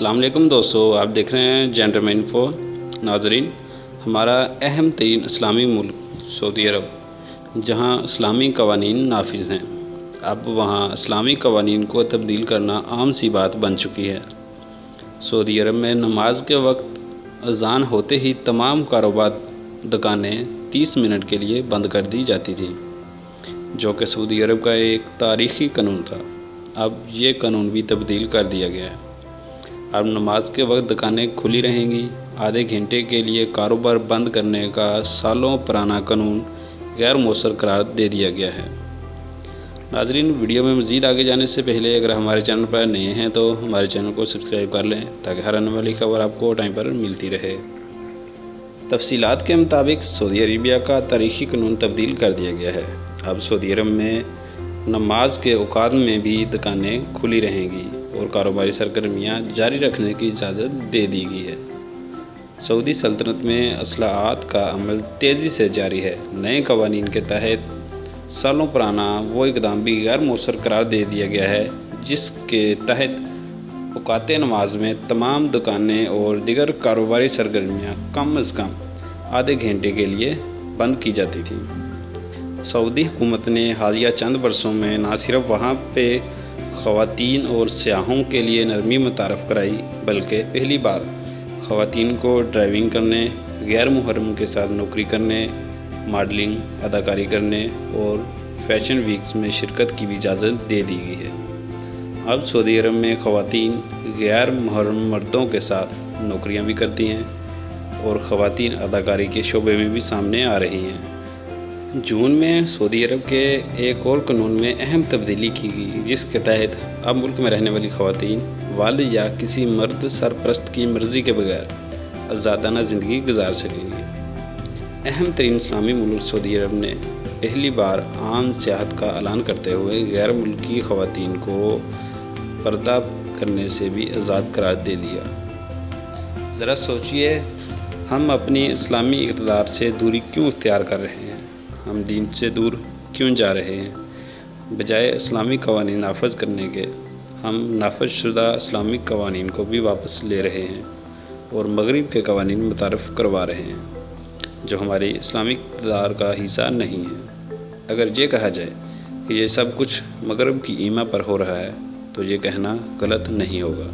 अस्सलाम वालेकुम दोस्तों, आप देख रहे हैं जेंडर में इन्फो। नाजरीन, हमारा अहम तरीन इस्लामी मुल्क सऊदी अरब, जहां इस्लामी कवानीन नाफिज हैं, अब वहां इस्लामी कवानीन को तब्दील करना आम सी बात बन चुकी है। सऊदी अरब में नमाज के वक्त अजान होते ही तमाम कारोबार दुकानें 30 मिनट के लिए बंद कर दी जाती थी, जो कि सऊदी अरब का एक तारीख़ी कानून था। अब ये कानून भी तब्दील कर दिया गया है। अब नमाज के वक्त दुकानें खुली रहेंगी। आधे घंटे के लिए कारोबार बंद करने का सालों पुराना कानून गैर मौसर करार दे दिया गया है। नाजरीन, वीडियो में मज़ीद आगे जाने से पहले अगर हमारे चैनल पर नए हैं तो हमारे चैनल को सब्सक्राइब कर लें, ताकि हर आने वाली खबर आपको टाइम पर मिलती रहे। तफसीलात के मुताबिक सऊदी अरेबिया का तारीख़ी कानून तब्दील कर दिया गया है। अब सऊदी अरब में नमाज के औकात में भी दुकानें खुली रहेंगी और कारोबारी सरगर्मियाँ जारी रखने की इजाज़त दे दी गई है। सऊदी सल्तनत में असलाहत का अमल तेज़ी से जारी है। नए कवानीन के तहत सालों पुराना वो इक़दाम भी गैर मौसर करार दे दिया गया है, जिसके तहत औकात नमाज में तमाम दुकानें और दीगर कारोबारी सरगर्मियाँ कम अज़ कम आधे घंटे के लिए बंद की जाती थी। सऊदी हुकूमत ने हालिया चंद बरसों में न सिर्फ वहाँ पे ख़वातीन और सियाहों के लिए नरमी मुतारफ़ कराई, बल्कि पहली बार ख़वातीन को ड्राइविंग करने, गैर मुहर्रम के साथ नौकरी करने, मॉडलिंग, अदाकारी करने और फ़ैशन वीक्स में शिरकत की भी इजाज़त दे दी गई है। अब सऊदी अरब में ख़वातीन गैर मुहर्रम मर्दों के साथ नौकरियां भी करती हैं और ख़वातीन अदाकारी के शोबे में भी सामने आ रही हैं। जून में सऊदी अरब के एक और कानून में अहम तब्दीली की गई, जिसके तहत अब मुल्क में रहने वाली ख़वातीन वालिद या किसी मर्द सरपरस्त की मर्ज़ी के बगैर आज़ादाना ज़िंदगी गुजार सकेंगी। अहम तरीन इस्लामी मुल्क सऊदी अरब ने पहली बार आम सियाहत का ऐलान करते हुए गैर मुल्की ख़वातीन को पर्दा करने से भी आज़ाद करार दे दिया। ज़रा सोचिए, हम अपनी इस्लामी इक़्तिदार से दूरी क्यों इख्तियार कर रहे हैं? हम दीन से दूर क्यों जा रहे हैं? बजाय इस्लामी कवानीन नाफज करने के, हम नाफज शुदा इस्लामी कवानीन को भी वापस ले रहे हैं और मगरिब के कवानीन मुतारफ़ करवा रहे हैं, जो हमारी इस्लामी इक़्तिदार का हिस्सा नहीं है। अगर ये कहा जाए कि ये सब कुछ मगरिब की ईमा पर हो रहा है, तो ये कहना गलत नहीं होगा।